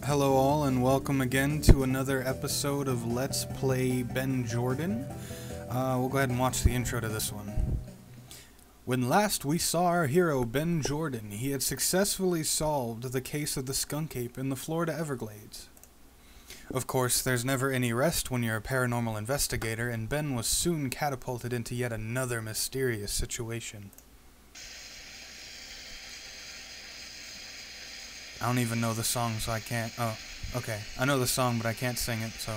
Hello all and welcome again to another episode of Let's Play Ben Jordan. We'll go ahead and watch the intro to this one. When last we saw our hero Ben Jordan, he had successfully solved the case of the skunk ape in the Florida Everglades. Of course, there's never any rest when you're a paranormal investigator, and Ben was soon catapulted into yet another mysterious situation. I don't even know the song, so I can't... Oh, okay. I know the song, but I can't sing it, so...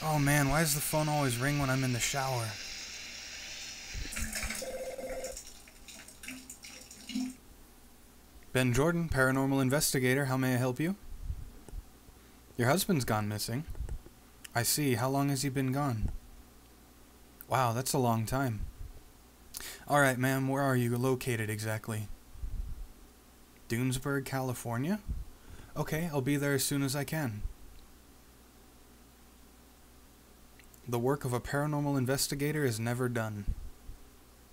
Oh man, why does the phone always ring when I'm in the shower? Ben Jordan, paranormal investigator, how may I help you? Your husband's gone missing. I see. How long has he been gone? Wow, that's a long time. Alright, ma'am, where are you located exactly? Dunesburg, California? Okay, I'll be there as soon as I can. The work of a paranormal investigator is never done.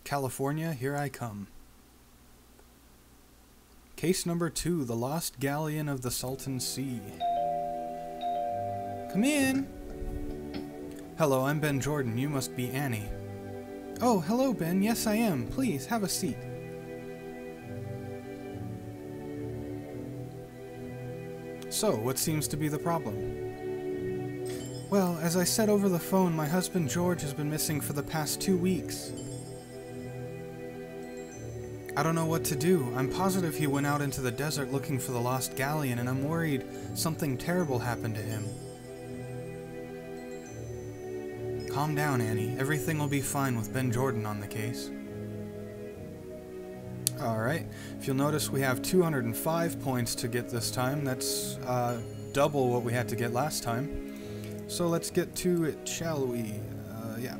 California, here I come. Case number 2, the lost galleon of the Salton Sea. Come in! Hello, I'm Ben Jordan. You must be Annie. Oh, hello, Ben. Yes, I am. Please, have a seat. So, what seems to be the problem? Well, as I said over the phone, my husband George has been missing for the past 2 weeks. I don't know what to do. I'm positive he went out into the desert looking for the lost galleon, and I'm worried something terrible happened to him. Calm down, Annie. Everything will be fine with Ben Jordan on the case. Alright, if you'll notice we have 205 points to get this time. That's double what we had to get last time. So let's get to it, shall we? Yeah.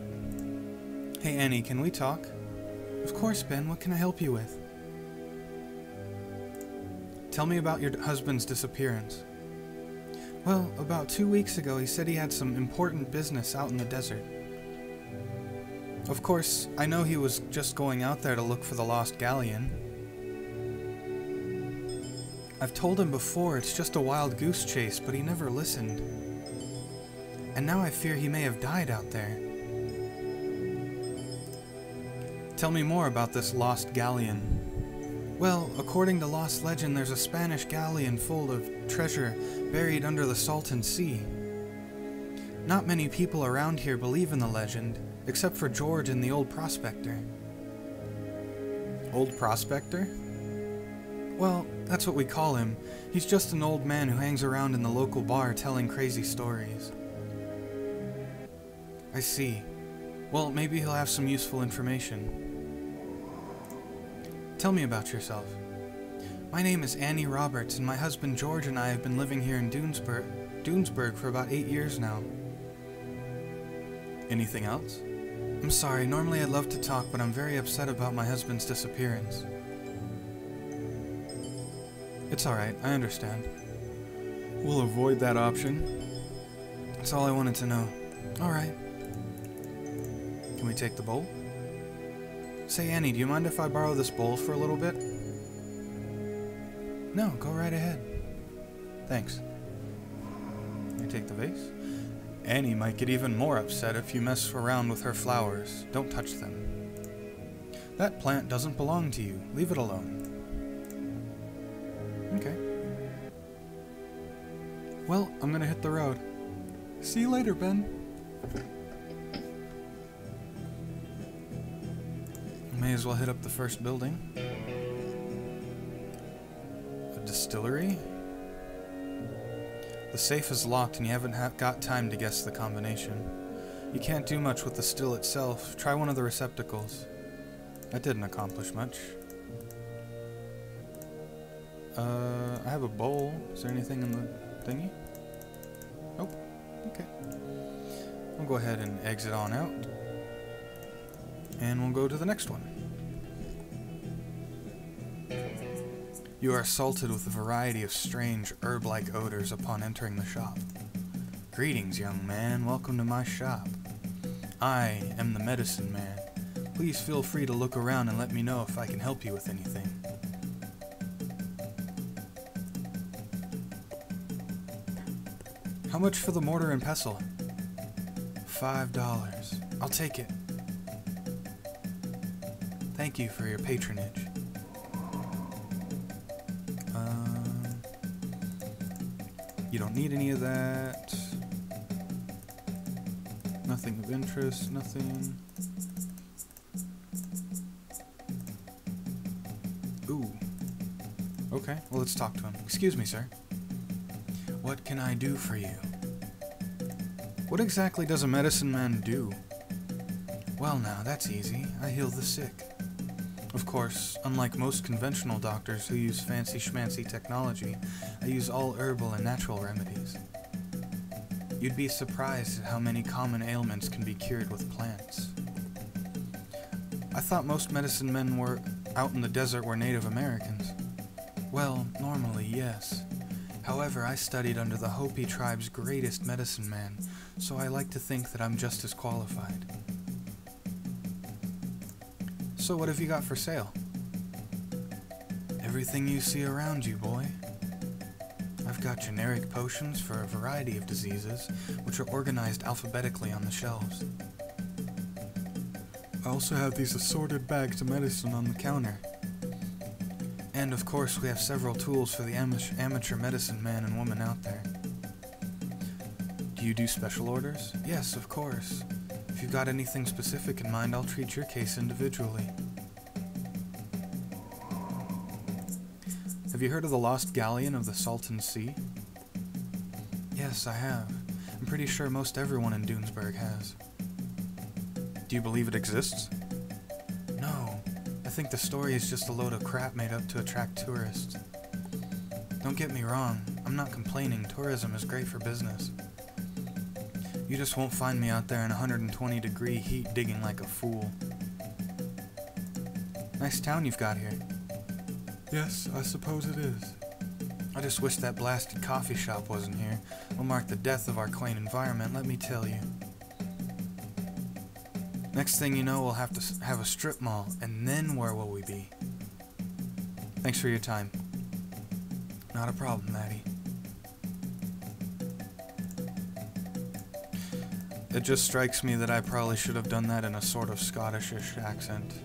Hey Annie, can we talk? Of course, Ben. What can I help you with? Tell me about your husband's disappearance. Well, about 2 weeks ago, he said he had some important business out in the desert. Of course, I know he was just going out there to look for the lost galleon. I've told him before it's just a wild goose chase, but he never listened. And now I fear he may have died out there. Tell me more about this lost galleon. Well, according to lost legend, there's a Spanish galleon full of treasure buried under the Salton Sea. Not many people around here believe in the legend, except for George and the old prospector. Old prospector? Well, that's what we call him. He's just an old man who hangs around in the local bar telling crazy stories. I see. Well, maybe he'll have some useful information. Tell me about yourself. My name is Annie Robertson, and my husband George and I have been living here in Dunesburg for about 8 years now. Anything else? I'm sorry, normally I'd love to talk, but I'm very upset about my husband's disappearance. It's alright, I understand. We'll avoid that option. That's all I wanted to know. Alright. Can we take the bowl? Say, Annie, do you mind if I borrow this bowl for a little bit? No, go right ahead. Thanks. Can you take the vase? Annie might get even more upset if you mess around with her flowers. Don't touch them. That plant doesn't belong to you. Leave it alone. Okay. Well, I'm gonna hit the road. See you later, Ben. May as well hit up the first building. A distillery? The safe is locked and you haven't got time to guess the combination. You can't do much with the still itself. Try one of the receptacles. That didn't accomplish much. I have a bowl. Is there anything in the thingy? Nope. Okay. We'll go ahead and exit on out. And we'll go to the next one. You are assaulted with a variety of strange herb-like odors upon entering the shop. Greetings, young man. Welcome to my shop. I am the medicine man. Please feel free to look around and let me know if I can help you with anything. How much for the mortar and pestle? $5. I'll take it. Thank you for your patronage. You don't need any of that. Nothing of interest, nothing. Ooh. Okay, well, let's talk to him. Excuse me, sir. What can I do for you? What exactly does a medicine man do? Well, now, that's easy. I heal the sick. Of course, unlike most conventional doctors who use fancy schmancy technology, I use all herbal and natural remedies. You'd be surprised at how many common ailments can be cured with plants. I thought most medicine men were out in the desert were Native Americans. Well, normally, yes. However, I studied under the Hopi tribe's greatest medicine man, so I like to think that I'm just as qualified. So what have you got for sale? Everything you see around you, boy. I've got generic potions for a variety of diseases, which are organized alphabetically on the shelves. I also have these assorted bags of medicine on the counter. And of course, we have several tools for the amateur medicine man and woman out there. Do you do special orders? Yes, of course. If you've got anything specific in mind, I'll treat your case individually. Have you heard of the lost galleon of the Salton Sea? Yes, I have. I'm pretty sure most everyone in Dunesburg has. Do you believe it exists? No. I think the story is just a load of crap made up to attract tourists. Don't get me wrong. I'm not complaining. Tourism is great for business. You just won't find me out there in 120-degree heat digging like a fool. Nice town you've got here. Yes, I suppose it is. I just wish that blasted coffee shop wasn't here. It'll mark the death of our quaint environment, let me tell you. Next thing you know, we'll have to have a strip mall, and then where will we be? Thanks for your time. Not a problem, Maddie. It just strikes me that I probably should have done that in a sort of Scottish-ish accent.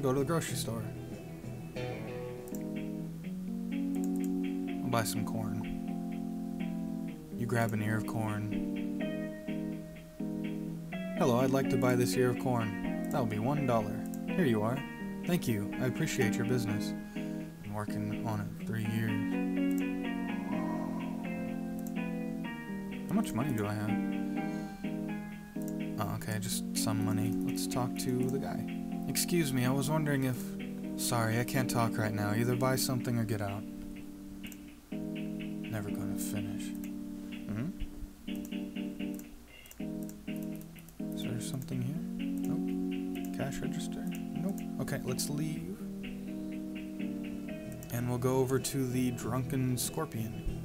Go to the grocery store. I'll buy some corn. You grab an ear of corn. Hello, I'd like to buy this ear of corn. That'll be $1. Here you are. Thank you. I appreciate your business. Been working on it for 3 years. How much money do I have? Oh, okay, just some money. Let's talk to the guy. Excuse me, I was wondering if... Sorry, I can't talk right now. Either buy something or get out. Never gonna finish. Is there something here? Nope. Cash register? Nope. Okay, let's leave. And we'll go over to the Drunken Scorpion.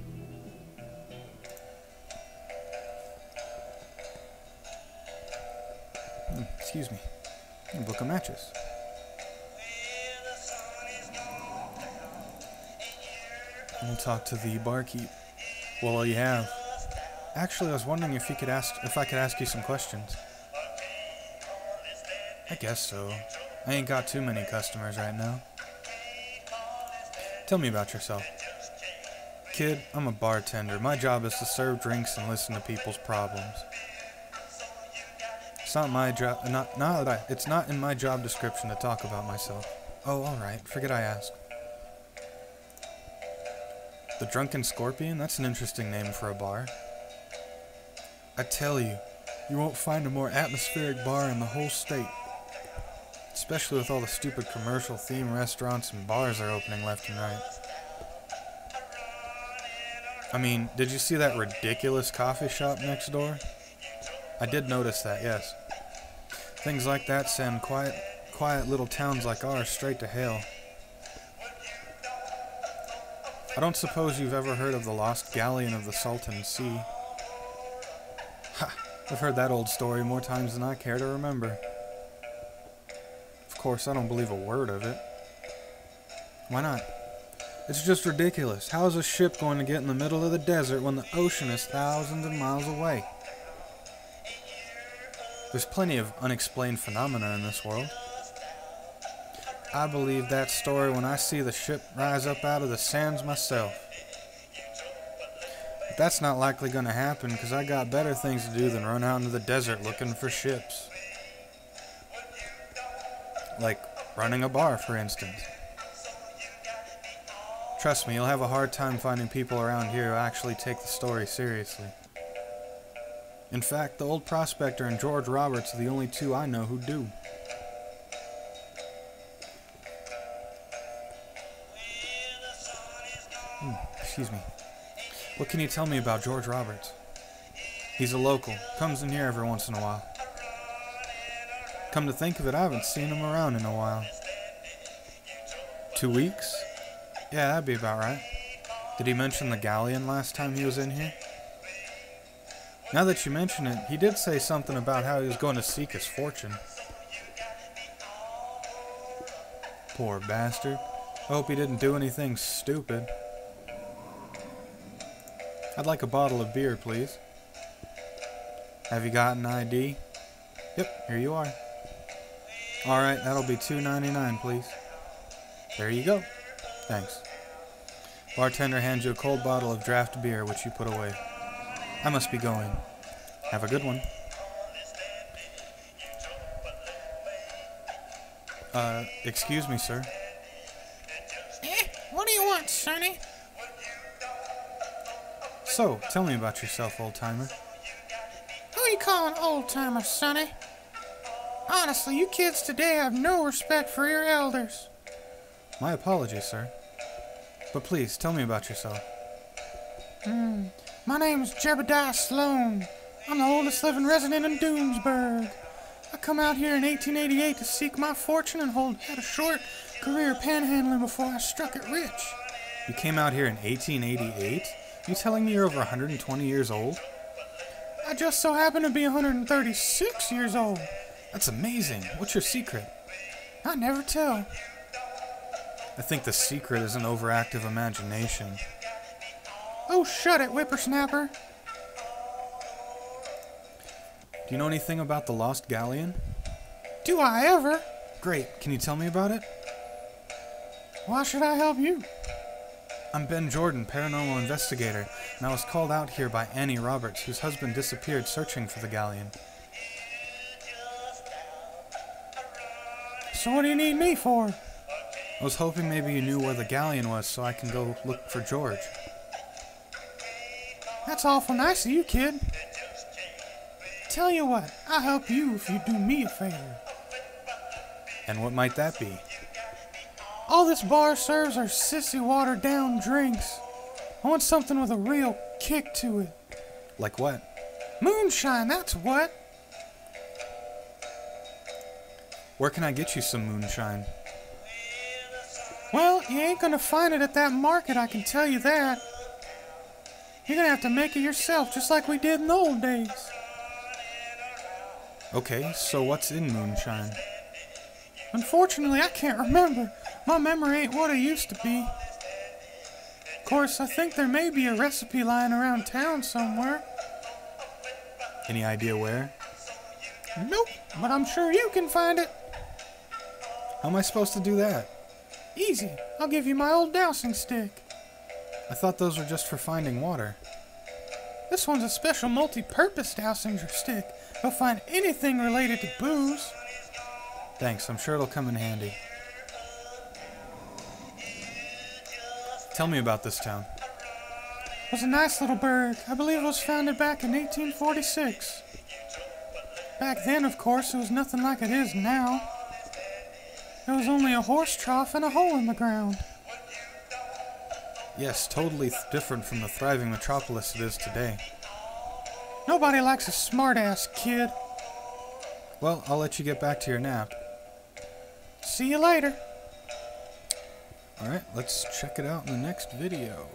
Excuse me. A book of matches. And we'll talk to the barkeep. Well, what do you have? Actually, I was wondering if I could ask you some questions. I guess so. I ain't got too many customers right now. Tell me about yourself. Kid, I'm a bartender. My job is to serve drinks and listen to people's problems. It's not my job. It's not in my job description to talk about myself. Oh, all right. Forget I asked. The Drunken Scorpion? That's an interesting name for a bar. I tell you, you won't find a more atmospheric bar in the whole state. Especially with all the stupid commercial theme restaurants and bars they're opening left and right. I mean, did you see that ridiculous coffee shop next door? I did notice that, yes. Things like that send quiet little towns like ours straight to hell. I don't suppose you've ever heard of the lost galleon of the Salton Sea. Ha! I've heard that old story more times than I care to remember. Of course, I don't believe a word of it. Why not? It's just ridiculous. How is a ship going to get in the middle of the desert when the ocean is thousands of miles away? There's plenty of unexplained phenomena in this world. I believe that story when I see the ship rise up out of the sands myself. But that's not likely going to happen because I got better things to do than run out into the desert looking for ships. Like running a bar, for instance. Trust me, you'll have a hard time finding people around here who actually take the story seriously. In fact, the old prospector and George Roberts are the only two I know who do. Excuse me. What can you tell me about George Roberts? He's a local. Comes in here every once in a while. Come to think of it, I haven't seen him around in a while. 2 weeks? Yeah, that'd be about right. Did he mention the galleon last time he was in here? Now that you mention it, he did say something about how he was going to seek his fortune. Poor bastard. I hope he didn't do anything stupid. I'd like a bottle of beer, please. Have you got an ID? Yep, here you are. Alright, that'll be $2.99, please. There you go. Thanks. Bartender hands you a cold bottle of draft beer, which you put away. I must be going. Have a good one. Excuse me, sir. What do you want, Sonny? So, tell me about yourself, old-timer. Who you calling old-timer, Sonny? Honestly, you kids today have no respect for your elders. My apologies, sir. But please, tell me about yourself. My name's Jebediah Sloan. I'm the oldest living resident in Doomsburg. I come out here in 1888 to seek my fortune and had a short career panhandling before I struck it rich. You came out here in 1888? You telling me you're over 120 years old? I just so happen to be 136 years old. That's amazing. What's your secret? I never tell. I think the secret is an overactive imagination. Oh, shut it, whippersnapper. Do you know anything about the lost galleon? Do I ever? Great. Can you tell me about it? Why should I help you? I'm Ben Jordan, paranormal investigator, and I was called out here by Annie Roberts, whose husband disappeared searching for the galleon. So what do you need me for? I was hoping maybe you knew where the galleon was so I can go look for George. That's awful nice of you, kid. Tell you what, I'll help you if you do me a favor. And what might that be? All this bar serves are sissy watered down drinks. I want something with a real kick to it. Like what? Moonshine, that's what. Where can I get you some moonshine? Well, you ain't gonna find it at that market, I can tell you that. You're gonna have to make it yourself, just like we did in the old days. Okay, so what's in moonshine? Unfortunately, I can't remember. My memory ain't what it used to be. Of course, I think there may be a recipe lying around town somewhere. Any idea where? Nope, but I'm sure you can find it. How am I supposed to do that? Easy. I'll give you my old dowsing stick. I thought those were just for finding water. This one's a special multi-purpose dowsing stick. You'll find anything related to booze. Thanks, I'm sure it'll come in handy. Tell me about this town. It was a nice little burg. I believe it was founded back in 1846. Back then, of course, it was nothing like it is now. There was only a horse trough and a hole in the ground. Yes, totally different from the thriving metropolis it is today. Nobody likes a smart-ass kid. Well, I'll let you get back to your nap. See you later. Alright, let's check it out in the next video.